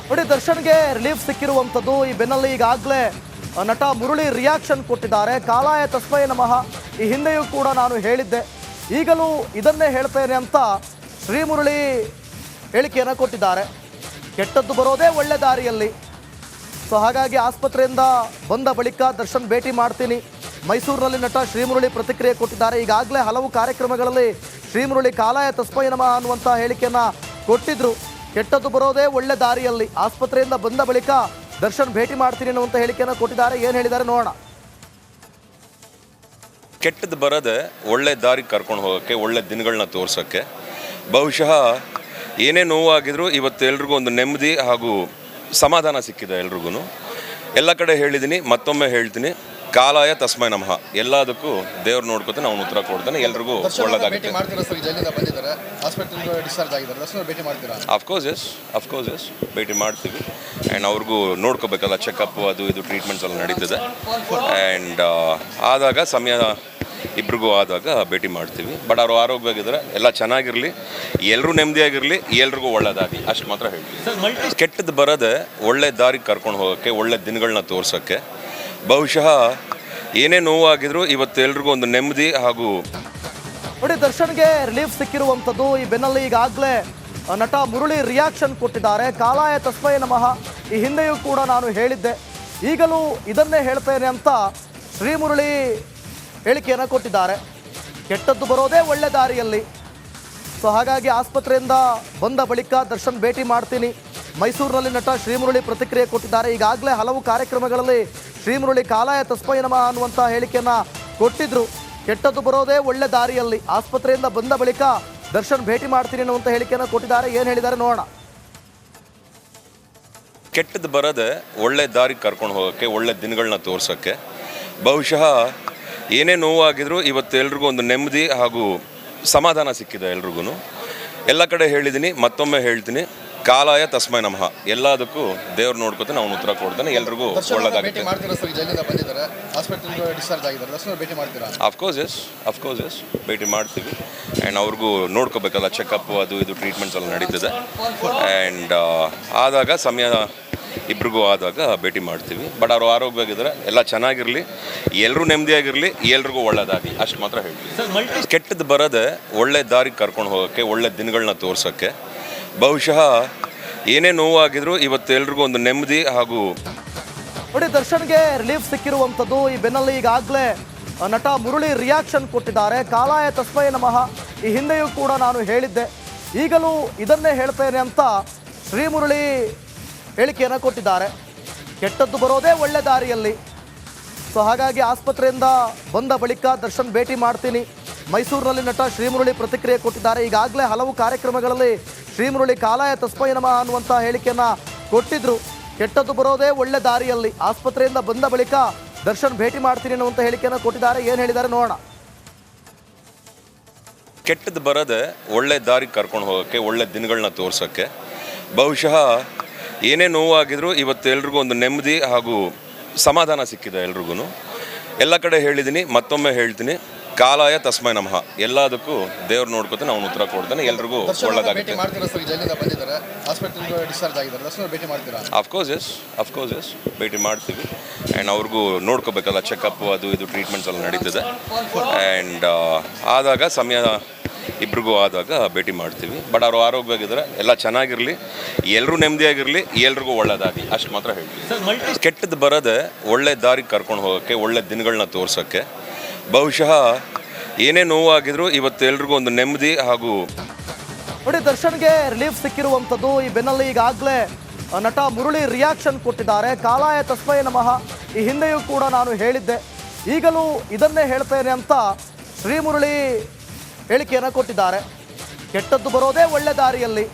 ನೋಡಿ ದರ್ಶನ್ಗೆ ರಿಲೀಫ್ ಸಿಕ್ಕಿರುವಂಥದ್ದು. ಈ ಬೆನ್ನಲ್ಲಿ ಈಗಾಗಲೇ ನಟ ಮುರಳಿ ರಿಯಾಕ್ಷನ್ ಕೊಟ್ಟಿದ್ದಾರೆ. ಕಾಲಾಯ ತಸ್ಮೈ ನಮಃ, ಈ ಹಿಂದೆಯೂ ಕೂಡ ನಾನು ಹೇಳಿದ್ದೆ, ಈಗಲೂ ಇದನ್ನೇ ಹೇಳ್ತೇನೆ ಅಂತ ಶ್ರೀ ಮುರಳಿ ಹೇಳಿಕೆಯನ್ನು ಕೊಟ್ಟಿದ್ದಾರೆ. ಕೆಟ್ಟದ್ದು ಬರೋದೇ ಒಳ್ಳೆ ದಾರಿಯಲ್ಲಿ. ಸೊ ಹಾಗಾಗಿ ಆಸ್ಪತ್ರೆಯಿಂದ ಬಂದ ಬಳಿಕ ದರ್ಶನ್ ಭೇಟಿ ಮಾಡ್ತೀನಿ. ಮೈಸೂರಿನಲ್ಲಿ ನಟ ಶ್ರೀಮುರಳಿ ಪ್ರತಿಕ್ರಿಯೆ ಕೊಟ್ಟಿದ್ದಾರೆ. ಈಗಾಗಲೇ ಹಲವು ಕಾರ್ಯಕ್ರಮಗಳಲ್ಲಿ ಶ್ರೀಮುರಳಿ ಕಾಲಾಯ ತಸ್ಮೈ ನಮಃ ಅನ್ನುವಂಥ ಹೇಳಿಕೆಯನ್ನು ಕೊಟ್ಟಿದ್ರು. ಕೆಟ್ಟದ್ದು ಬರೋದೇ ಒಳ್ಳೆ ದಾರಿಯಲ್ಲಿ, ಆಸ್ಪತ್ರೆಯಿಂದ ಬಂದ ಬಳಿಕ ದರ್ಶನ್ ಭೇಟಿ ಮಾಡ್ತೀನಿ ಅನ್ನುವಂಥ ಹೇಳಿಕೆಯನ್ನು ಕೊಟ್ಟಿದ್ದಾರೆ. ಏನು ಹೇಳಿದ್ದಾರೆ ನೋಡೋಣ. ಕೆಟ್ಟದ್ದು ಬರದೆ ಒಳ್ಳೆ ದಾರಿ ಕರ್ಕೊಂಡು ಹೋಗೋಕ್ಕೆ, ಒಳ್ಳೆ ದಿನಗಳನ್ನ ತೋರ್ಸೋಕ್ಕೆ, ಬಹುಶಃ ಏನೇ ನೋವಾಗಿದ್ರೂ ಇವತ್ತು ಎಲ್ರಿಗೂ ಒಂದು ನೆಮ್ಮದಿ ಹಾಗೂ ಸಮಾಧಾನ ಸಿಕ್ಕಿದೆ. ಎಲ್ರಿಗೂ ಎಲ್ಲ ಕಡೆ ಹೇಳಿದ್ದೀನಿ, ಮತ್ತೊಮ್ಮೆ ಹೇಳ್ತೀನಿ, ಕಾಲಾಯ ತಸ್ಮೈ ನಮಃ. ಎಲ್ಲದಕ್ಕೂ ದೇವ್ರು ನೋಡ್ಕೊತಾನೆ, ಅವ್ನು ಉತ್ತರ ಕೊಡ್ತಾನೆ, ಎಲ್ರಿಗೂ ಒಳ್ಳೆದಾಗುತ್ತೆ. ಅಫ್ಕೋರ್ಸ್ ಎಸ್ ಭೇಟಿ ಮಾಡ್ತೀವಿ. ಆ್ಯಂಡ್ ಅವ್ರಿಗೂ ನೋಡ್ಕೋಬೇಕಲ್ಲ, ಚೆಕಪ್ಪು ಅದು ಇದು ಟ್ರೀಟ್ಮೆಂಟ್ಸ್ ಎಲ್ಲ ನಡೀತದೆ. ಆ್ಯಂಡ್ ಆದಾಗ ಸಮಯ ಇಬ್ರಿಗೂ ಆದಾಗ ಭೇಟಿ ಮಾಡ್ತೀವಿ. ಬಟ್ ಅವರು ಆರೋಗ್ಯವಾಗಿದ್ದಾರೆ, ಎಲ್ಲ ಚೆನ್ನಾಗಿರಲಿ, ಎಲ್ಲರೂ ನೆಮ್ಮದಿಯಾಗಿರಲಿ, ಎಲ್ರಿಗೂ ಒಳ್ಳೆದಾಗಿ, ಅಷ್ಟು ಮಾತ್ರ ಹೇಳ್ತೀವಿ. ಕೆಟ್ಟದ್ದು ಬರದೆ ಒಳ್ಳೆ ದಾರಿ ಕರ್ಕೊಂಡು ಹೋಗೋಕ್ಕೆ, ಒಳ್ಳೆ ದಿನಗಳನ್ನ ತೋರ್ಸೋಕ್ಕೆ, ಬಹುಶಃ ಏನೇ ನೋವಾಗಿದ್ರೂ ಇವತ್ತು ಎಲ್ರಿಗೂ ಒಂದು ನೆಮ್ಮದಿ ಹಾಗೂ ನೋಡಿ ದರ್ಶನ್ಗೆ ರಿಲೀಫ್ ಸಿಕ್ಕಿರುವಂಥದ್ದು. ಈ ಬೆನ್ನಲ್ಲಿ ಈಗಾಗಲೇ ನಟ ಮುರಳಿ ರಿಯಾಕ್ಷನ್ ಕೊಟ್ಟಿದ್ದಾರೆ. ಕಾಲಾಯ ತಸ್ಮೈ ನಮಃ, ಈ ಹಿಂದೆಯೂ ಕೂಡ ನಾನು ಹೇಳಿದ್ದೆ, ಈಗಲೂ ಇದನ್ನೇ ಹೇಳ್ತೇನೆ ಅಂತ ಶ್ರೀ ಮುರಳಿ ಹೇಳಿಕೆಯನ್ನು ಕೊಟ್ಟಿದ್ದಾರೆ. ಕೆಟ್ಟದ್ದು ಬರೋದೇ ಒಳ್ಳೆ ದಾರಿಯಲ್ಲಿ. ಸೊ ಹಾಗಾಗಿ ಆಸ್ಪತ್ರೆಯಿಂದ ಬಂದ ಬಳಿಕ ದರ್ಶನ್ ಭೇಟಿ ಮಾಡ್ತೀನಿ. ಮೈಸೂರಿನಲ್ಲಿ ನಟ ಶ್ರೀಮುರಳಿ ಪ್ರತಿಕ್ರಿಯೆ ಕೊಟ್ಟಿದ್ದಾರೆ. ಈಗಾಗಲೇ ಹಲವು ಕಾರ್ಯಕ್ರಮಗಳಲ್ಲಿ ಶ್ರೀಮುರಳಿ ಕಾಲಾಯ ತಸ್ಮೈ ನಮಃ ಅನ್ನುವಂಥ ಹೇಳಿಕೆಯನ್ನು ಕೊಟ್ಟಿದ್ರು. ಕೆಟ್ಟದ್ದು ಬರೋದೇ ಒಳ್ಳೆ ದಾರಿಯಲ್ಲಿ, ಆಸ್ಪತ್ರೆಯಿಂದ ಬಂದ ಬಳಿಕ ದರ್ಶನ್ ಭೇಟಿ ಮಾಡ್ತೀನಿ ಅನ್ನುವಂಥ ಹೇಳಿಕೆಯನ್ನು ಕೊಟ್ಟಿದ್ದಾರೆ. ಏನು ಹೇಳಿದ್ದಾರೆ ನೋಡೋಣ. ಕೆಟ್ಟದ್ದು ಬರದೆ ಒಳ್ಳೆ ದಾರಿ ಕರ್ಕೊಂಡು ಹೋಗೋಕ್ಕೆ, ಒಳ್ಳೆ ದಿನಗಳನ್ನ ತೋರ್ಸೋಕ್ಕೆ, ಬಹುಶಃ ಏನೇ ನೋವಾಗಿದ್ರೂ ಇವತ್ತು ಎಲ್ರಿಗೂ ಒಂದು ನೆಮ್ಮದಿ ಹಾಗೂ ಸಮಾಧಾನ ಸಿಕ್ಕಿದೆ. ಎಲ್ರಿಗೂ ಎಲ್ಲ ಕಡೆ ಹೇಳಿದ್ದೀನಿ, ಮತ್ತೊಮ್ಮೆ ಹೇಳ್ತೀನಿ, ಕಾಲಾಯ ತಸ್ಮೈ ನಮಃ. ಎಲ್ಲದಕ್ಕೂ ದೇವ್ರು ನೋಡ್ಕೊತಾನೆ, ಅವ್ನು ಉತ್ತರ ಕೊಡ್ತಾನೆ, ಎಲ್ರಿಗೂ ಒಳ್ಳೆದಾಗುತ್ತೆ. ಅಫ್ಕೋರ್ಸ್ ಎಸ್ ಭೇಟಿ ಮಾಡ್ತೀವಿ. ಆ್ಯಂಡ್ ಅವ್ರಿಗೂ ನೋಡ್ಕೋಬೇಕಲ್ಲ, ಚೆಕಪ್ಪು ಅದು ಇದು ಟ್ರೀಟ್ಮೆಂಟ್ಸ್ ಎಲ್ಲ ನಡೀತದೆ. ಆ್ಯಂಡ್ ಆದಾಗ ಸಮಯ ಇಬ್ರಿಗೂ ಆದಾಗ ಭೇಟಿ ಮಾಡ್ತೀವಿ. ಬಟ್ ಅವರು ಆರೋಗ್ಯವಾಗಿದ್ದಾರೆ, ಎಲ್ಲ ಚೆನ್ನಾಗಿರಲಿ, ಎಲ್ಲರೂ ನೆಮ್ಮದಿಯಾಗಿರಲಿ, ಎಲ್ರಿಗೂ ಒಳ್ಳೆದಾಗಿ, ಅಷ್ಟು ಮಾತ್ರ ಹೇಳ್ತೀವಿ. ಕೆಟ್ಟದ್ದು ಬರದೆ ಒಳ್ಳೆ ದಾರಿ ಕರ್ಕೊಂಡು ಹೋಗೋಕ್ಕೆ, ಒಳ್ಳೆ ದಿನಗಳನ್ನ ತೋರ್ಸೋಕ್ಕೆ, ಬಹುಶಃ ಏನೇ ನೋವಾಗಿದ್ರೂ ಇವತ್ತು ಎಲ್ರಿಗೂ ಒಂದು ನೆಮ್ಮದಿ ಹಾಗೂ ನೋಡಿ ದರ್ಶನ್ಗೆ ರಿಲೀಫ್ ಸಿಕ್ಕಿರುವಂಥದ್ದು. ಈ ಬೆನ್ನಲ್ಲಿ ಈಗಾಗಲೇ ನಟ ಮುರಳಿ ರಿಯಾಕ್ಷನ್ ಕೊಟ್ಟಿದ್ದಾರೆ. ಕಾಲಾಯ ತಸ್ಮೈ ನಮಃ, ಈ ಹಿಂದೆಯೂ ಕೂಡ ನಾನು ಹೇಳಿದ್ದೆ, ಈಗಲೂ ಇದನ್ನೇ ಹೇಳ್ತೇನೆ ಅಂತ ಶ್ರೀ ಮುರಳಿ ಹೇಳಿಕೆಯನ್ನು ಕೊಟ್ಟಿದ್ದಾರೆ. ಕೆಟ್ಟದ್ದು ಬರೋದೇ ಒಳ್ಳೆ ದಾರಿಯಲ್ಲಿ. ಸೊ ಹಾಗಾಗಿ ಆಸ್ಪತ್ರೆಯಿಂದ ಬಂದ ಬಳಿಕ ದರ್ಶನ್ ಭೇಟಿ ಮಾಡ್ತೀನಿ. ಮೈಸೂರಿನಲ್ಲಿ ನಟ ಶ್ರೀಮುರಳಿ ಪ್ರತಿಕ್ರಿಯೆ ಕೊಟ್ಟಿದ್ದಾರೆ. ಈಗಾಗಲೇ ಹಲವು ಕಾರ್ಯಕ್ರಮಗಳಲ್ಲಿ ಶ್ರೀಮುರಳಿ ಕಾಲಾಯ ತಸ್ಮೈ ನಮಃ ಅನ್ನುವಂಥ ಹೇಳಿಕೆಯನ್ನು ಕೊಟ್ಟಿದ್ರು. ಕೆಟ್ಟದ್ದು ಬರೋದೇ ಒಳ್ಳೆ ದಾರಿಯಲ್ಲಿ, ಆಸ್ಪತ್ರೆಯಿಂದ ಬಂದ ಬಳಿಕ ದರ್ಶನ್ ಭೇಟಿ ಮಾಡ್ತೀನಿ ಅನ್ನುವಂಥ ಹೇಳಿಕೆಯನ್ನು ಕೊಟ್ಟಿದ್ದಾರೆ. ಏನು ಹೇಳಿದ್ದಾರೆ ನೋಡೋಣ. ಕೆಟ್ಟದ್ದು ಬರದೆ ಒಳ್ಳೆ ದಾರಿ ಕರ್ಕೊಂಡು ಹೋಗೋಕ್ಕೆ, ಒಳ್ಳೆ ದಿನಗಳನ್ನ ತೋರ್ಸೋಕ್ಕೆ, ಬಹುಶಃ ಏನೇ ನೋವಾಗಿದ್ರೂ ಇವತ್ತು ಎಲ್ರಿಗೂ ಒಂದು ನೆಮ್ಮದಿ ಹಾಗೂ ಸಮಾಧಾನ ಸಿಕ್ಕಿದೆ. ಎಲ್ರಿಗೂ ಎಲ್ಲ ಕಡೆ ಹೇಳಿದ್ದೀನಿ, ಮತ್ತೊಮ್ಮೆ ಹೇಳ್ತೀನಿ, ಕಾಲಾಯ ತಸ್ಮೈ ನಮಃ. ಎಲ್ಲದಕ್ಕೂ ದೇವ್ರು ನೋಡ್ಕೊತಾನೆ, ಅವ್ನು ಉತ್ತರ ಕೊಡ್ತಾನೆ, ಎಲ್ರಿಗೂ ಒಳ್ಳೆದಾಗುತ್ತೆ. ಅಫ್ಕೋರ್ಸ್ ಎಸ್ ಭೇಟಿ ಮಾಡ್ತೀವಿ. ಆ್ಯಂಡ್ ಅವ್ರಿಗೂ ನೋಡ್ಕೋಬೇಕಲ್ಲ, ಚೆಕಪ್ಪು ಅದು ಇದು ಟ್ರೀಟ್ಮೆಂಟ್ಸ್ ಎಲ್ಲ ನಡೀತದೆ. ಆ್ಯಂಡ್ ಆದಾಗ ಸಮಯ ಇಬ್ರಿಗೂ ಆದಾಗ ಭೇಟಿ ಮಾಡ್ತೀವಿ. ಬಟ್ ಅವರು ಆರೋಗ್ಯವಾಗಿದ್ದಾರೆ, ಎಲ್ಲ ಚೆನ್ನಾಗಿರಲಿ, ಎಲ್ಲರೂ ನೆಮ್ಮದಿಯಾಗಿರಲಿ, ಎಲ್ರಿಗೂ ಒಳ್ಳೆದಾಗಿ, ಅಷ್ಟು ಮಾತ್ರ ಹೇಳ್ತೀವಿ. ಕೆಟ್ಟದ್ದು ಬರದೆ ಒಳ್ಳೆ ದಾರಿ ಕರ್ಕೊಂಡು ಹೋಗೋಕ್ಕೆ, ಒಳ್ಳೆ ದಿನಗಳನ್ನ ತೋರ್ಸೋಕ್ಕೆ, ಬಹುಶಃ ಏನೇ ನೋವಾಗಿದ್ರೂ ಇವತ್ತು ಎಲ್ರಿಗೂ ಒಂದು ನೆಮ್ಮದಿ ಹಾಗೂ ನೋಡಿ ದರ್ಶನ್ಗೆ ರಿಲೀಫ್ ಸಿಕ್ಕಿರುವಂಥದ್ದು. ಈ ಬೆನ್ನಲ್ಲಿ ಈಗಾಗಲೇ ನಟ ಮುರಳಿ ರಿಯಾಕ್ಷನ್ ಕೊಟ್ಟಿದ್ದಾರೆ. ಕಾಲಾಯ ತಸ್ಮೈ ನಮಃ, ಈ ಹಿಂದೆಯೂ ಕೂಡ ನಾನು ಹೇಳಿದ್ದೆ, ಈಗಲೂ ಇದನ್ನೇ ಹೇಳ್ತೇನೆ ಅಂತ ಶ್ರೀ ಮುರಳಿ ಹೇಳಿಕೆಯನ್ನು ಕೊಟ್ಟಿದ್ದಾರೆ. ಕೆಟ್ಟದ್ದು ಬರೋದೇ ಒಳ್ಳೆ ದಾರಿಯಲ್ಲಿ.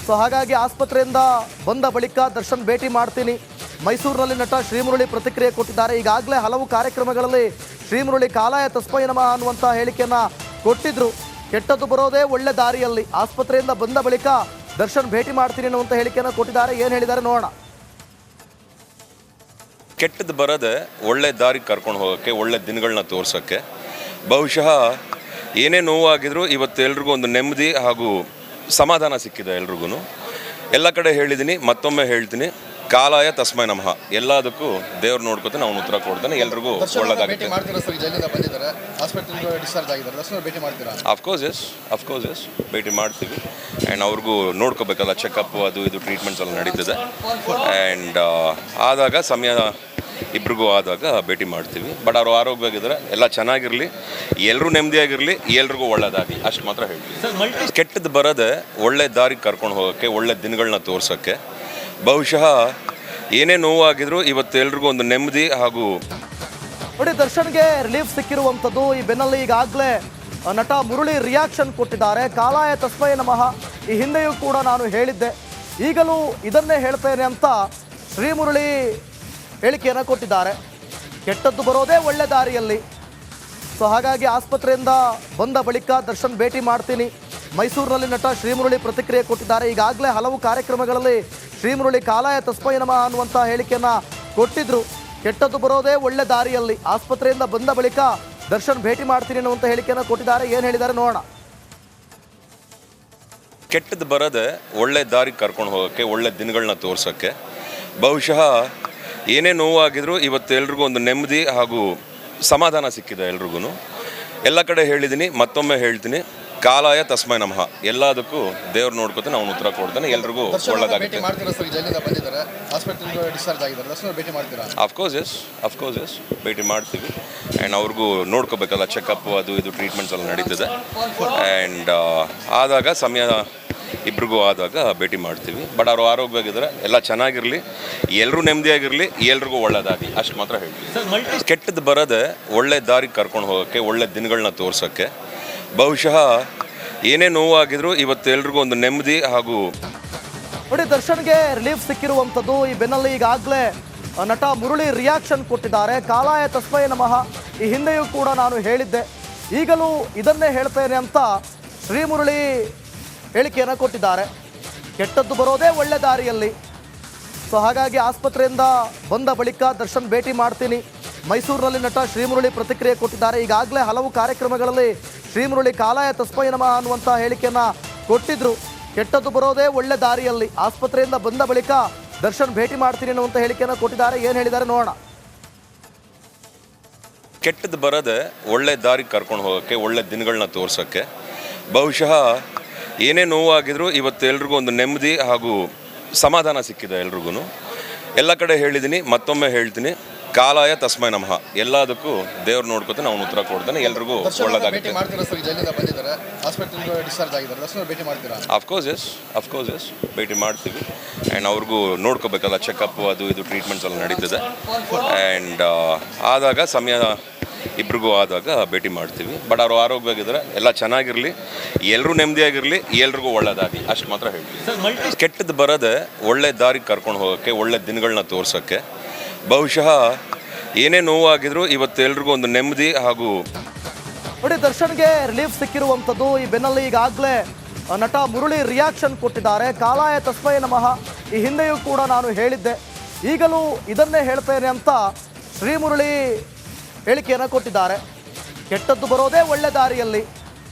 ಸೊ ಹಾಗಾಗಿ ಆಸ್ಪತ್ರೆಯಿಂದ ಬಂದ ಬಳಿಕ ದರ್ಶನ್ ಭೇಟಿ ಮಾಡ್ತೀನಿ. ಮೈಸೂರಿನಲ್ಲಿ ನಟ ಶ್ರೀಮುರಳಿ ಪ್ರತಿಕ್ರಿಯೆ ಕೊಟ್ಟಿದ್ದಾರೆ. ಈಗಾಗಲೇ ಹಲವು ಕಾರ್ಯಕ್ರಮಗಳಲ್ಲಿ ಶ್ರೀಮುರಳಿ ಕಾಲಾಯ ತಸ್ಮೈ ನಮಃ ಅನ್ನುವಂಥ ಹೇಳಿಕೆಯನ್ನು ಕೊಟ್ಟಿದ್ರು. ಕೆಟ್ಟದ್ದು ಬರೋದೇ ಒಳ್ಳೆ ದಾರಿಯಲ್ಲಿ, ಆಸ್ಪತ್ರೆಯಿಂದ ಬಂದ ಬಳಿಕ ದರ್ಶನ್ ಭೇಟಿ ಮಾಡ್ತೀನಿ ಅನ್ನುವಂಥ ಹೇಳಿಕೆಯನ್ನು ಕೊಟ್ಟಿದ್ದಾರೆ. ಏನು ಹೇಳಿದ್ದಾರೆ ನೋಡೋಣ. ಕೆಟ್ಟದ್ದು ಬರದೆ ಒಳ್ಳೆ ದಾರಿ ಕರ್ಕೊಂಡು ಹೋಗೋಕ್ಕೆ, ಒಳ್ಳೆ ದಿನಗಳನ್ನ ತೋರ್ಸೋಕ್ಕೆ, ಬಹುಶಃ ಏನೇ ನೋವಾಗಿದ್ರೂ ಇವತ್ತು ಎಲ್ರಿಗೂ ಒಂದು ನೆಮ್ಮದಿ ಹಾಗೂ ಸಮಾಧಾನ ಸಿಕ್ಕಿದೆ. ಎಲ್ರಿಗೂ ಎಲ್ಲ ಕಡೆ ಹೇಳಿದ್ದೀನಿ, ಮತ್ತೊಮ್ಮೆ ಹೇಳ್ತೀನಿ, ಕಾಲಾಯ ತಸ್ಮೈ ನಮಃ. ಎಲ್ಲದಕ್ಕೂ ದೇವ್ರು ನೋಡ್ಕೊತಾನೆ, ಅವ್ನು ಉತ್ತರ ಕೊಡ್ತಾನೆ, ಎಲ್ರಿಗೂ ಒಳ್ಳೇದಾಗುತ್ತೆ. ಅಫ್ಕೋರ್ಸ್ ಎಸ್ ಭೇಟಿ ಮಾಡ್ತೀವಿ. ಆ್ಯಂಡ್ ಅವ್ರಿಗೂ ನೋಡ್ಕೋಬೇಕಲ್ಲ, ಚೆಕಪ್ ಅದು ಇದು ಟ್ರೀಟ್ಮೆಂಟ್ಸ್ ಎಲ್ಲ ನಡೀತದೆ. ಆ್ಯಂಡ್ ಆದಾಗ ಸಮಯ ಇಬ್ರಿಗೂ ಆದಾಗ ಭೇಟಿ ಮಾಡ್ತೀವಿ. ಬಟ್ ಅವರು ಆರೋಗ್ಯವಾಗಿದ್ದಾರೆ, ಎಲ್ಲ ಚೆನ್ನಾಗಿರಲಿ, ಎಲ್ಲರೂ ನೆಮ್ಮದಿಯಾಗಿರಲಿ, ಎಲ್ರಿಗೂ ಒಳ್ಳೇದಾಗಲಿ, ಅಷ್ಟು ಮಾತ್ರ ಹೇಳ್ತೀವಿ. ಕೆಟ್ಟದ್ದು ಬರದೆ ಒಳ್ಳೆ ದಾರಿಗೆ ಕರ್ಕೊಂಡು ಹೋಗೋಕ್ಕೆ, ಒಳ್ಳೆ ದಿನಗಳನ್ನ ತೋರ್ಸೋಕ್ಕೆ, ಬಹುಶಃ ಏನೇ ನೋವಾಗಿದ್ರು ಇವತ್ತು ಎಲ್ರಿಗೂ ಒಂದು ನೆಮ್ಮದಿ ಹಾಗೂ ನೋಡಿ ದರ್ಶನ್ಗೆ ರಿಲೀಫ್ ಸಿಕ್ಕಿರುವಂಥದ್ದು. ಈ ಬೆನ್ನಲ್ಲಿ ಈಗಾಗಲೇ ನಟ ಮುರಳಿ ರಿಯಾಕ್ಷನ್ ಕೊಟ್ಟಿದ್ದಾರೆ. ಕಾಲಾಯ ತಸ್ಮೈ ನಮಃ. ಈ ಹಿಂದೆಯೂ ಕೂಡ ನಾನು ಹೇಳಿದ್ದೆ, ಈಗಲೂ ಇದನ್ನೇ ಹೇಳ್ತೇನೆ ಅಂತ ಶ್ರೀಮುರಳಿ ಹೇಳಿಕೆಯನ್ನು ಕೊಟ್ಟಿದ್ದಾರೆ. ಕೆಟ್ಟದ್ದು ಬರೋದೇ ಒಳ್ಳೆ ದಾರಿಯಲ್ಲಿ. ಸೊ ಹಾಗಾಗಿ ಆಸ್ಪತ್ರೆಯಿಂದ ಬಂದ ಬಳಿಕ ದರ್ಶನ್ ಭೇಟಿ ಮಾಡ್ತೀನಿ. ಮೈಸೂರಿನಲ್ಲಿ ನಟ ಶ್ರೀಮುರಳಿ ಪ್ರತಿಕ್ರಿಯೆ ಕೊಟ್ಟಿದ್ದಾರೆ. ಈಗಾಗಲೇ ಹಲವು ಕಾರ್ಯಕ್ರಮಗಳಲ್ಲಿ ಶ್ರೀಮುರಳಿ ಕಾಲಾಯ ತಸ್ಮೈ ನಮಃ ಅನ್ನುವಂಥ ಹೇಳಿಕೆಯನ್ನು ಕೊಟ್ಟಿದ್ರು. ಕೆಟ್ಟದ್ದು ಬರೋದೇ ಒಳ್ಳೆ ದಾರಿಯಲ್ಲಿ. ಆಸ್ಪತ್ರೆಯಿಂದ ಬಂದ ಬಳಿಕ ದರ್ಶನ್ ಭೇಟಿ ಮಾಡ್ತೀನಿ ಅನ್ನುವಂಥ ಹೇಳಿಕೆಯನ್ನು ಕೊಟ್ಟಿದ್ದಾರೆ. ಏನು ಹೇಳಿದ್ದಾರೆ ನೋಡೋಣ. ಕೆಟ್ಟದ್ದು ಬರದೆ ಒಳ್ಳೆ ದಾರಿಗೆ ಕರ್ಕೊಂಡು ಹೋಗೋಕ್ಕೆ, ಒಳ್ಳೆ ದಿನಗಳನ್ನ ತೋರ್ಸೋಕ್ಕೆ, ಬಹುಶಃ ಏನೇ ನೋವಾಗಿದ್ರು ಇವತ್ತು ಎಲ್ರಿಗೂ ಒಂದು ನೆಮ್ಮದಿ ಹಾಗೂ ಸಮಾಧಾನ ಸಿಕ್ಕಿದೆ ಎಲ್ರಿಗೂ. ಎಲ್ಲ ಕಡೆ ಹೇಳಿದ್ದೀನಿ, ಮತ್ತೊಮ್ಮೆ ಹೇಳ್ತೀನಿ, ಕಾಲಾಯ ತಸ್ಮೈ ನಮಃ. ಎಲ್ಲದಕ್ಕೂ ದೇವ್ರು ನೋಡ್ಕೊತಾನೆ, ಅವ್ನು ಉತ್ತರ ಕೊಡ್ತಾನೆ, ಎಲ್ರಿಗೂ ಒಳ್ಳೇದಾಗುತ್ತೆ. ಅಫ್ಕೋರ್ಸ್ ಎಸ್ ಭೇಟಿ ಮಾಡ್ತೀವಿ. ಆ್ಯಂಡ್ ಅವ್ರಿಗೂ ನೋಡ್ಕೋಬೇಕಲ್ಲ, ಚೆಕಪ್ ಅದು ಇದು ಟ್ರೀಟ್ಮೆಂಟ್ಸ್ ಎಲ್ಲ ನಡೀತದೆ. ಆ್ಯಂಡ್ ಆದಾಗ ಸಮಯ ಇಬ್ರಿಗೂ ಆದಾಗ ಭೇಟಿ ಮಾಡ್ತೀವಿ. ಬಟ್ ಅವರು ಆರೋಗ್ಯವಾಗಿದ್ದಾರೆ, ಎಲ್ಲ ಚೆನ್ನಾಗಿರಲಿ, ಎಲ್ಲರೂ ನೆಮ್ಮದಿಯಾಗಿರಲಿ, ಎಲ್ರಿಗೂ ಒಳ್ಳೇದಾಗಲಿ, ಅಷ್ಟು ಮಾತ್ರ ಹೇಳ್ತೀವಿ. ಕೆಟ್ಟದ್ದು ಬರದೆ ಒಳ್ಳೆ ದಾರಿಗೆ ಕರ್ಕೊಂಡು ಹೋಗೋಕ್ಕೆ, ಒಳ್ಳೆ ದಿನಗಳನ್ನ ತೋರ್ಸೋಕ್ಕೆ, ಬಹುಶಃ ಏನೇ ನೋವಾಗಿದ್ರು ಇವತ್ತು ಎಲ್ರಿಗೂ ಒಂದು ನೆಮ್ಮದಿ ಹಾಗೂ ನೋಡಿ ದರ್ಶನ್ಗೆ ರಿಲೀಫ್ ಸಿಕ್ಕಿರುವಂಥದ್ದು. ಈ ಬೆನ್ನಲ್ಲಿ ಈಗಾಗಲೇ ನಟ ಮುರಳಿ ರಿಯಾಕ್ಷನ್ ಕೊಟ್ಟಿದ್ದಾರೆ. ಕಾಲಾಯ ತಸ್ಮೈ ನಮಃ. ಈ ಹಿಂದೆಯೂ ಕೂಡ ನಾನು ಹೇಳಿದ್ದೆ, ಈಗಲೂ ಇದನ್ನೇ ಹೇಳ್ತೇನೆ ಅಂತ ಶ್ರೀಮುರಳಿ ಹೇಳಿಕೆಯನ್ನು ಕೊಟ್ಟಿದ್ದಾರೆ. ಕೆಟ್ಟದ್ದು ಬರೋದೇ ಒಳ್ಳೆ ದಾರಿಯಲ್ಲಿ. ಸೊ ಹಾಗಾಗಿ ಆಸ್ಪತ್ರೆಯಿಂದ ಬಂದ ಬಳಿಕ ದರ್ಶನ್ ಭೇಟಿ ಮಾಡ್ತೀನಿ. ಮೈಸೂರಿನಲ್ಲಿ ನಟ ಶ್ರೀಮುರಳಿ ಪ್ರತಿಕ್ರಿಯೆ ಕೊಟ್ಟಿದ್ದಾರೆ. ಈಗಾಗಲೇ ಹಲವು ಕಾರ್ಯಕ್ರಮಗಳಲ್ಲಿ ಶ್ರೀಮುರಳಿ ಕಾಲಾಯ ತಸ್ಮೈ ನಮಃ ಅನ್ನುವಂಥ ಹೇಳಿಕೆಯನ್ನು ಕೊಟ್ಟಿದ್ರು. ಕೆಟ್ಟದ್ದು ಬರೋದೇ ಒಳ್ಳೆ ದಾರಿಯಲ್ಲಿ. ಆಸ್ಪತ್ರೆಯಿಂದ ಬಂದ ಬಳಿಕ ದರ್ಶನ್ ಭೇಟಿ ಮಾಡ್ತೀನಿ ಅನ್ನುವಂಥ ಹೇಳಿಕೆಯನ್ನು ಕೊಟ್ಟಿದ್ದಾರೆ. ಏನು ಹೇಳಿದ್ದಾರೆ ನೋಡೋಣ. ಕೆಟ್ಟದ್ದು ಬರದೆ ಒಳ್ಳೆ ದಾರಿಗೆ ಕರ್ಕೊಂಡು ಹೋಗೋಕ್ಕೆ, ಒಳ್ಳೆ ದಿನಗಳನ್ನ ತೋರ್ಸೋಕ್ಕೆ, ಬಹುಶಃ ಏನೇ ನೋವಾಗಿದ್ರು ಇವತ್ತು ಎಲ್ರಿಗೂ ಒಂದು ನೆಮ್ಮದಿ ಹಾಗೂ ಸಮಾಧಾನ ಸಿಕ್ಕಿದೆ ಎಲ್ರಿಗೂ. ಎಲ್ಲ ಕಡೆ ಹೇಳಿದ್ದೀನಿ, ಮತ್ತೊಮ್ಮೆ ಹೇಳ್ತೀನಿ, ಕಾಲಾಯ ತಸ್ಮೈ ನಮಃ. ಎಲ್ಲದಕ್ಕೂ ದೇವ್ರು ನೋಡ್ಕೊತಾನೆ, ಅವ್ನು ಉತ್ತರ ಕೊಡ್ತಾನೆ, ಎಲ್ರಿಗೂ ಒಳ್ಳೇದಾಗುತ್ತೆ. ಅಫ್ಕೋರ್ಸ್ ಎಸ್ ಭೇಟಿ ಮಾಡ್ತೀವಿ. ಆ್ಯಂಡ್ ಅವ್ರಿಗೂ ನೋಡ್ಕೋಬೇಕಲ್ಲ, ಚೆಕಪ್ ಅದು ಇದು ಟ್ರೀಟ್ಮೆಂಟ್ಸ್ ಎಲ್ಲ ನಡೀತದೆ. ಆ್ಯಂಡ್ ಆದಾಗ ಸಮಯ ಇಬ್ರಿಗೂ ಆದಾಗ ಭೇಟಿ ಮಾಡ್ತೀವಿ. ಬಟ್ ಅವರು ಆರೋಗ್ಯವಾಗಿದ್ದಾರೆ, ಎಲ್ಲ ಚೆನ್ನಾಗಿರಲಿ, ಎಲ್ಲರೂ ನೆಮ್ಮದಿಯಾಗಿರಲಿ, ಎಲ್ರಿಗೂ ಒಳ್ಳೇದಾಗಲಿ, ಅಷ್ಟು ಮಾತ್ರ ಹೇಳ್ತೀವಿ. ಕೆಟ್ಟದ್ದು ಬರದೆ ಒಳ್ಳೆ ದಾರಿಗೆ ಕರ್ಕೊಂಡು ಹೋಗೋಕ್ಕೆ, ಒಳ್ಳೆ ದಿನಗಳನ್ನ ತೋರ್ಸೋಕ್ಕೆ, ಬಹುಶಃ ಏನೇ ನೋವಾಗಿದ್ರು ಇವತ್ತು ಎಲ್ರಿಗೂ ಒಂದು ನೆಮ್ಮದಿ ಹಾಗೂ ನೋಡಿ ದರ್ಶನ್ಗೆ ರಿಲೀಫ್ ಸಿಕ್ಕಿರುವಂಥದ್ದು. ಈ ಬೆನ್ನಲ್ಲಿ ಈಗಾಗಲೇ ನಟ ಮುರಳಿ ರಿಯಾಕ್ಷನ್ ಕೊಟ್ಟಿದ್ದಾರೆ. ಕಾಲಾಯ ತಸ್ಮೈ ನಮಃ. ಈ ಹಿಂದೆಯೂ ಕೂಡ ನಾನು ಹೇಳಿದ್ದೆ, ಈಗಲೂ ಇದನ್ನೇ ಹೇಳ್ತೇನೆ ಅಂತ ಶ್ರೀಮುರಳಿ ಹೇಳಿಕೆಯನ್ನು ಕೊಟ್ಟಿದ್ದಾರೆ. ಕೆಟ್ಟದ್ದು ಬರೋದೇ ಒಳ್ಳೆ ದಾರಿಯಲ್ಲಿ.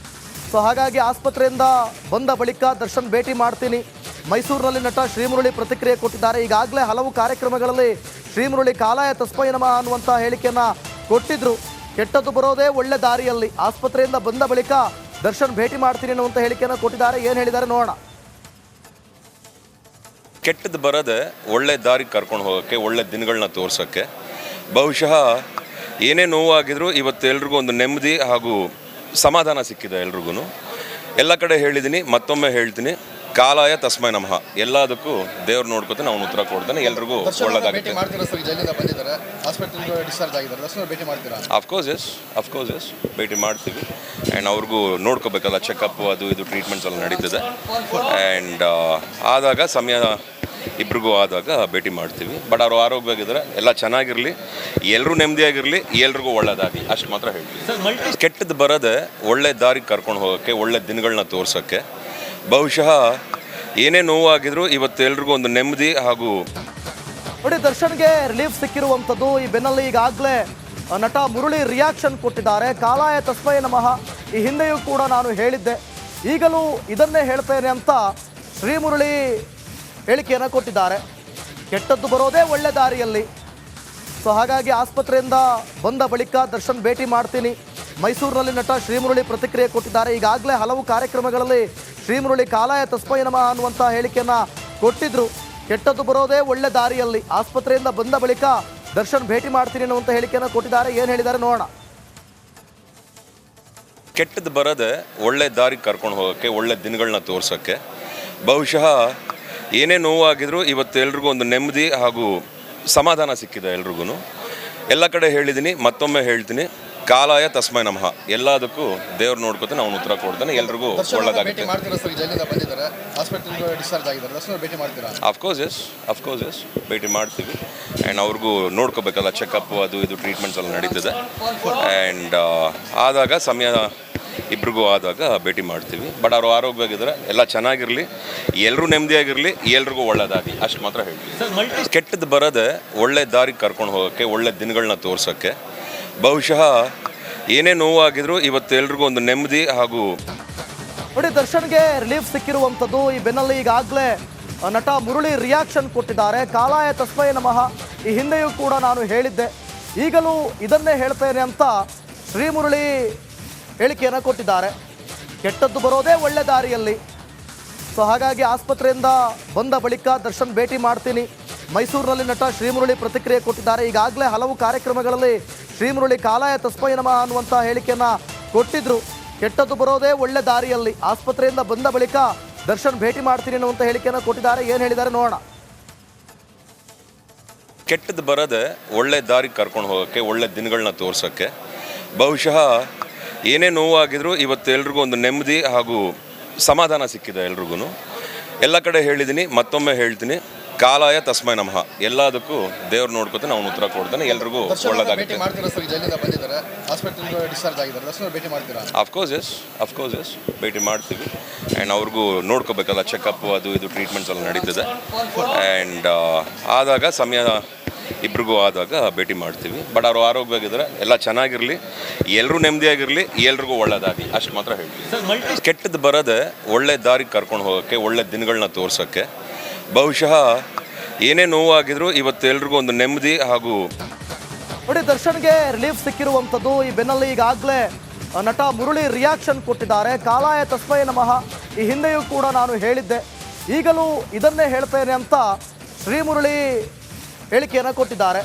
ಸೊ ಹಾಗಾಗಿ ಆಸ್ಪತ್ರೆಯಿಂದ ಬಂದ ಬಳಿಕ ದರ್ಶನ್ ಭೇಟಿ ಮಾಡ್ತೀನಿ. ಮೈಸೂರಿನಲ್ಲಿ ನಟ ಶ್ರೀಮುರಳಿ ಪ್ರತಿಕ್ರಿಯೆ ಕೊಟ್ಟಿದ್ದಾರೆ. ಈಗಾಗಲೇ ಹಲವು ಕಾರ್ಯಕ್ರಮಗಳಲ್ಲಿ ಶ್ರೀಮುರಳಿ ಕಾಲಾಯ ತಸ್ಮೈ ನಮಃ ಅನ್ನುವಂಥ ಹೇಳಿಕೆಯನ್ನು ಕೊಟ್ಟಿದ್ರು. ಕೆಟ್ಟದ್ದು ಬರೋದೇ ಒಳ್ಳೆ ದಾರಿಯಲ್ಲಿ. ಆಸ್ಪತ್ರೆಯಿಂದ ಬಂದ ಬಳಿಕ ದರ್ಶನ್ ಭೇಟಿ ಮಾಡ್ತೀನಿ ಅನ್ನುವಂಥ ಹೇಳಿಕೆಯನ್ನು ಕೊಟ್ಟಿದ್ದಾರೆ. ಏನು ಹೇಳಿದ್ದಾರೆ ನೋಡೋಣ. ಕೆಟ್ಟದ್ದು ಬರದೆ ಒಳ್ಳೆ ದಾರಿಗೆ ಕರ್ಕೊಂಡು ಹೋಗೋಕ್ಕೆ, ಒಳ್ಳೆ ದಿನಗಳನ್ನ ತೋರ್ಸೋಕ್ಕೆ, ಬಹುಶಃ ಏನೇ ನೋವಾಗಿದ್ರು ಇವತ್ತು ಎಲ್ರಿಗೂ ಒಂದು ನೆಮ್ಮದಿ ಹಾಗೂ ಸಮಾಧಾನ ಸಿಕ್ಕಿದೆ ಎಲ್ರಿಗೂ. ಎಲ್ಲ ಕಡೆ ಹೇಳಿದ್ದೀನಿ, ಮತ್ತೊಮ್ಮೆ ಹೇಳ್ತೀನಿ, ಕಾಲಾಯ ತಸ್ಮೈ ನಮಃ. ಎಲ್ಲದಕ್ಕೂ ದೇವ್ರು ನೋಡ್ಕೊತಾನೆ, ಅವ್ನು ಉತ್ತರ ಕೊಡ್ತಾನೆ, ಎಲ್ರಿಗೂ ಒಳ್ಳೇದಾಗುತ್ತೆ. ಅಫ್ಕೋರ್ಸ್ ಎಸ್ ಭೇಟಿ ಮಾಡ್ತೀವಿ. ಆ್ಯಂಡ್ ಅವ್ರಿಗೂ ನೋಡ್ಕೋಬೇಕಲ್ಲ, ಚೆಕಪ್ ಅದು ಇದು ಟ್ರೀಟ್ಮೆಂಟ್ಸ್ ಎಲ್ಲ ನಡೀತದೆ. ಆ್ಯಂಡ್ ಆದಾಗ ಸಮಯ ಇಬ್ರಿಗೂ ಆದಾಗ ಭೇಟಿ ಮಾಡ್ತೀವಿ. ಬಟ್ ಅವರು ಆರೋಗ್ಯವಾಗಿದ್ದಾರೆ, ಎಲ್ಲ ಚೆನ್ನಾಗಿರಲಿ, ಎಲ್ಲರೂ ನೆಮ್ಮದಿಯಾಗಿರಲಿ, ಎಲ್ರಿಗೂ ಒಳ್ಳೇದಾಗಲಿ, ಅಷ್ಟು ಮಾತ್ರ ಹೇಳ್ತೀವಿ. ಕೆಟ್ಟದ್ದು ಬರದೆ ಒಳ್ಳೆ ದಾರಿಗೆ ಕರ್ಕೊಂಡು ಹೋಗೋಕ್ಕೆ, ಒಳ್ಳೆ ದಿನಗಳನ್ನ ತೋರ್ಸೋಕ್ಕೆ, ಬಹುಶಃ ಏನೇ ನೋವಾಗಿದ್ರು ಇವತ್ತು ಎಲ್ರಿಗೂ ಒಂದು ನೆಮ್ಮದಿ ಹಾಗೂ ನೋಡಿ ದರ್ಶನ್ಗೆ ರಿಲೀಫ್ ಸಿಕ್ಕಿರುವಂಥದ್ದು. ಈ ಬೆನ್ನಲ್ಲಿ ಈಗಾಗಲೇ ನಟ ಮುರಳಿ ರಿಯಾಕ್ಷನ್ ಕೊಟ್ಟಿದ್ದಾರೆ. ಕಾಲಾಯ ತಸ್ಮೈ ನಮಃ. ಈ ಹಿಂದೆಯೂ ಕೂಡ ನಾನು ಹೇಳಿದ್ದೆ, ಈಗಲೂ ಇದನ್ನೇ ಹೇಳ್ತೇನೆ ಅಂತ ಶ್ರೀಮುರಳಿ ಹೇಳಿಕೆಯನ್ನು ಕೊಟ್ಟಿದ್ದಾರೆ. ಕೆಟ್ಟದ್ದು ಬರೋದೇ ಒಳ್ಳೆ ದಾರಿಯಲ್ಲಿ. ಸೊ ಹಾಗಾಗಿ ಆಸ್ಪತ್ರೆಯಿಂದ ಬಂದ ಬಳಿಕ ದರ್ಶನ್ ಭೇಟಿ ಮಾಡ್ತೀನಿ. ಮೈಸೂರಿನಲ್ಲಿ ನಟ ಶ್ರೀಮುರಳಿ ಪ್ರತಿಕ್ರಿಯೆ ಕೊಟ್ಟಿದ್ದಾರೆ. ಈಗಾಗಲೇ ಹಲವು ಕಾರ್ಯಕ್ರಮಗಳಲ್ಲಿ ಶ್ರೀಮುರಳಿ ಕಾಲಾಯ ತಸ್ಮೈ ನಮಃ ಅನ್ನುವಂಥ ಹೇಳಿಕೆಯನ್ನು ಕೊಟ್ಟಿದ್ರು. ಕೆಟ್ಟದ್ದು ಬರೋದೇ ಒಳ್ಳೆ ದಾರಿಯಲ್ಲಿ. ಆಸ್ಪತ್ರೆಯಿಂದ ಬಂದ ಬಳಿಕ ದರ್ಶನ್ ಭೇಟಿ ಮಾಡ್ತೀನಿ ಅನ್ನುವಂಥ ಹೇಳಿಕೆಯನ್ನು ಕೊಟ್ಟಿದ್ದಾರೆ. ಏನು ಹೇಳಿದ್ದಾರೆ ನೋಡೋಣ. ಕೆಟ್ಟದ್ದು ಬರದೆ ಒಳ್ಳೆ ದಾರಿ ಕರ್ಕೊಂಡು ಹೋಗೋಕ್ಕೆ, ಒಳ್ಳೆ ದಿನಗಳನ್ನ ತೋರ್ಸೋಕ್ಕೆ, ಬಹುಶಃ ಏನೇ ನೋವಾಗಿದ್ರು ಇವತ್ತು ಎಲ್ರಿಗೂ ಒಂದು ನೆಮ್ಮದಿ ಹಾಗೂ ಸಮಾಧಾನ ಸಿಕ್ಕಿದೆ. ಎಲ್ರಿಗೂ ಎಲ್ಲ ಕಡೆ ಹೇಳಿದ್ದೀನಿ, ಮತ್ತೊಮ್ಮೆ ಹೇಳ್ತೀನಿ, ಕಾಲಾಯ ತಸ್ಮೈ ನಮಃ. ಎಲ್ಲದಕ್ಕೂ ದೇವ್ರು ನೋಡ್ಕೊತಾನೆ, ಅವ್ನು ಉತ್ತರ ಕೊಡ್ತಾನೆ, ಎಲ್ರಿಗೂ ಒಳ್ಳೆದಾಗುತ್ತೆ. ಅಫ್ಕೋರ್ಸ್ ಎಸ್ ಭೇಟಿ ಮಾಡ್ತೀವಿ. ಆ್ಯಂಡ್ ಅವ್ರಿಗೂ ನೋಡ್ಕೋಬೇಕಲ್ಲ, ಚೆಕಪ್ಪು ಅದು ಇದು ಟ್ರೀಟ್ಮೆಂಟ್ಸ್ ಎಲ್ಲ ನಡೀತದೆ. ಆ್ಯಂಡ್ ಆದಾಗ ಸಮಯ ಇಬ್ರಿಗೂ ಆದಾಗ ಭೇಟಿ ಮಾಡ್ತೀವಿ. ಬಟ್ ಅವರು ಆರೋಗ್ಯವಾಗಿದ್ದರೆ ಎಲ್ಲ ಚೆನ್ನಾಗಿರಲಿ, ಎಲ್ಲರೂ ನೆಮ್ಮದಿಯಾಗಿರಲಿ, ಎಲ್ರಿಗೂ ಒಳ್ಳೆದಾಗಿ, ಅಷ್ಟು ಮಾತ್ರ ಹೇಳ್ತೀವಿ. ಕೆಟ್ಟದ್ದು ಬರದೆ ಒಳ್ಳೆ ದಾರಿ ಕರ್ಕೊಂಡು ಹೋಗೋಕ್ಕೆ, ಒಳ್ಳೆ ದಿನಗಳನ್ನ ತೋರ್ಸೋಕ್ಕೆ, ಬಹುಶಃ ಏನೇ ನೋವಾಗಿದ್ರು ಇವತ್ತು ಎಲ್ರಿಗೂ ಒಂದು ನೆಮ್ಮದಿ ಹಾಗೂ ನೋಡಿ, ದರ್ಶನ್ಗೆ ರಿಲೀಫ್ ಸಿಕ್ಕಿರುವಂಥದ್ದು. ಈ ಬೆನ್ನಲ್ಲಿ ಈಗಾಗಲೇ ನಟ ಮುರಳಿ ರಿಯಾಕ್ಷನ್ ಕೊಟ್ಟಿದ್ದಾರೆ. ಕಾಲಾಯ ತಸ್ಮೈ ನಮಃ. ಈ ಹಿಂದೆಯೂ ಕೂಡ ನಾನು ಹೇಳಿದ್ದೆ, ಈಗಲೂ ಇದನ್ನೇ ಹೇಳ್ತೇನೆ ಅಂತ ಶ್ರೀಮುರಳಿ ಹೇಳಿಕೆಯನ್ನು ಕೊಟ್ಟಿದ್ದಾರೆ. ಕೆಟ್ಟದ್ದು ಬರೋದೇ ಒಳ್ಳೆ ದಾರಿಯಲ್ಲಿ. ಸೊ ಹಾಗಾಗಿ ಆಸ್ಪತ್ರೆಯಿಂದ ಬಂದ ಬಳಿಕ ದರ್ಶನ್ ಭೇಟಿ ಮಾಡ್ತೀನಿ. ಮೈಸೂರಿನಲ್ಲಿ ನಟ ಶ್ರೀಮುರಳಿ ಪ್ರತಿಕ್ರಿಯೆ ಕೊಟ್ಟಿದ್ದಾರೆ. ಈಗಾಗಲೇ ಹಲವು ಕಾರ್ಯಕ್ರಮಗಳಲ್ಲಿ ಶ್ರೀಮುರಳಿ ಕಾಲಾಯ ತಸ್ಮೈ ನಮಃ ಅನ್ನುವಂಥ ಹೇಳಿಕೆಯನ್ನು ಕೊಟ್ಟಿದ್ರು. ಕೆಟ್ಟದ್ದು ಬರೋದೇ ಒಳ್ಳೆ ದಾರಿಯಲ್ಲಿ. ಆಸ್ಪತ್ರೆಯಿಂದ ಬಂದ ಬಳಿಕ ದರ್ಶನ್ ಭೇಟಿ ಮಾಡ್ತೀನಿ ಅನ್ನುವಂಥ ಹೇಳಿಕೆಯನ್ನು ಕೊಟ್ಟಿದ್ದಾರೆ. ಏನು ಹೇಳಿದ್ದಾರೆ ನೋಡೋಣ. ಕೆಟ್ಟದ್ದು ಬರದೆ ಒಳ್ಳೆ ದಾರಿ ಕರ್ಕೊಂಡು ಹೋಗೋಕ್ಕೆ, ಒಳ್ಳೆ ದಿನಗಳನ್ನ ತೋರ್ಸೋಕ್ಕೆ, ಬಹುಶಃ ಏನೇ ನೋವಾಗಿದ್ರು ಇವತ್ತು ಎಲ್ರಿಗೂ ಒಂದು ನೆಮ್ಮದಿ ಹಾಗೂ ಸಮಾಧಾನ ಸಿಕ್ಕಿದೆ. ಎಲ್ರಿಗೂ ಎಲ್ಲ ಕಡೆ ಹೇಳಿದ್ದೀನಿ, ಮತ್ತೊಮ್ಮೆ ಹೇಳ್ತೀನಿ, ಕಾಲಾಯ ತಸ್ಮೈ ನಮಃ. ಎಲ್ಲದಕ್ಕೂ ದೇವ್ರು ನೋಡ್ಕೊತಾನೆ, ಅವ್ನು ಉತ್ತರ ಕೊಡ್ತಾನೆ, ಎಲ್ರಿಗೂ ಒಳ್ಳೆದಾಗುತ್ತೆ. ಅಫ್ಕೋರ್ಸ್ ಎಸ್ ಭೇಟಿ ಮಾಡ್ತೀವಿ. ಆ್ಯಂಡ್ ಅವ್ರಿಗೂ ನೋಡ್ಕೋಬೇಕಲ್ಲ, ಚೆಕಪ್ಪು ಅದು ಇದು ಟ್ರೀಟ್ಮೆಂಟ್ಸ್ ಎಲ್ಲ ನಡೀತದೆ. ಆ್ಯಂಡ್ ಆದಾಗ ಸಮಯ ಇಬ್ರಿಗೂ ಆದಾಗ ಭೇಟಿ ಮಾಡ್ತೀವಿ. ಬಟ್ ಅವರು ಆರೋಗ್ಯವಾಗಿದ್ದರೆ ಎಲ್ಲ ಚೆನ್ನಾಗಿರಲಿ, ಎಲ್ಲರೂ ನೆಮ್ಮದಿಯಾಗಿರಲಿ, ಎಲ್ರಿಗೂ ಒಳ್ಳೆದಾಗಿ, ಅಷ್ಟು ಮಾತ್ರ ಹೇಳ್ತೀವಿ. ಕೆಟ್ಟದ್ದು ಬರದೆ ಒಳ್ಳೆ ದಾರಿ ಕರ್ಕೊಂಡು ಹೋಗೋಕ್ಕೆ, ಒಳ್ಳೆ ದಿನಗಳನ್ನ ತೋರ್ಸೋಕ್ಕೆ, ಬಹುಶಃ ಏನೇ ನೋವಾಗಿದ್ರು ಇವತ್ತು ಎಲ್ರಿಗೂ ಒಂದು ನೆಮ್ಮದಿ ಹಾಗೂ ನೋಡಿ, ದರ್ಶನ್ಗೆ ರಿಲೀಫ್ ಸಿಕ್ಕಿರುವಂಥದ್ದು. ಈ ಬೆನ್ನಲ್ಲಿ ಈಗಾಗಲೇ ನಟ ಮುರಳಿ ರಿಯಾಕ್ಷನ್ ಕೊಟ್ಟಿದ್ದಾರೆ. ಕಾಲಾಯ ತಸ್ಮೈ ನಮಃ. ಈ ಹಿಂದೆಯೂ ಕೂಡ ನಾನು ಹೇಳಿದ್ದೆ, ಈಗಲೂ ಇದನ್ನೇ ಹೇಳ್ತೇನೆ ಅಂತ ಶ್ರೀಮುರಳಿ ಹೇಳಿಕೆಯನ್ನು ಕೊಟ್ಟಿದ್ದಾರೆ.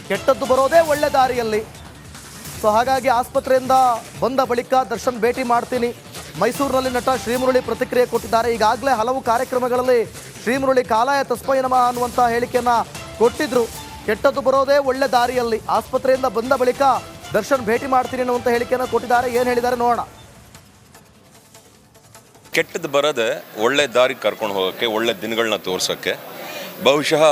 ಕೆಟ್ಟದ್ದು ಬರೋದೇ ಒಳ್ಳೆ ದಾರಿಯಲ್ಲಿ. ಸೊ ಹಾಗಾಗಿ ಆಸ್ಪತ್ರೆಯಿಂದ ಬಂದ ಬಳಿಕ ದರ್ಶನ್ ಭೇಟಿ ಮಾಡ್ತೀನಿ. ಮೈಸೂರಿನಲ್ಲಿ ನಟ ಶ್ರೀಮುರಳಿ ಪ್ರತಿಕ್ರಿಯೆ ಕೊಟ್ಟಿದ್ದಾರೆ. ಈಗಾಗಲೇ ಹಲವು ಕಾರ್ಯಕ್ರಮಗಳಲ್ಲಿ ಶ್ರೀಮುರಳಿ ಕಾಲಾಯ ತಸ್ಮೈ ನಮಃ ಅನ್ನುವಂಥ ಹೇಳಿಕೆಯನ್ನು ಕೊಟ್ಟಿದ್ರು. ಕೆಟ್ಟದ್ದು ಬರೋದೇ ಒಳ್ಳೆ ದಾರಿಯಲ್ಲಿ. ಆಸ್ಪತ್ರೆಯಿಂದ ಬಂದ ಬಳಿಕ ದರ್ಶನ್ ಭೇಟಿ ಮಾಡ್ತೀನಿ ಅನ್ನುವಂಥ ಹೇಳಿಕೆಯನ್ನು ಕೊಟ್ಟಿದ್ದಾರೆ. ಏನು ಹೇಳಿದ್ದಾರೆ ನೋಡೋಣ. ಕೆಟ್ಟದ್ದು ಬರದೆ ಒಳ್ಳೆ ದಾರಿ ಕರ್ಕೊಂಡು ಹೋಗೋಕ್ಕೆ, ಒಳ್ಳೆ ದಿನಗಳನ್ನ ತೋರ್ಸೋಕ್ಕೆ, ಬಹುಶಃ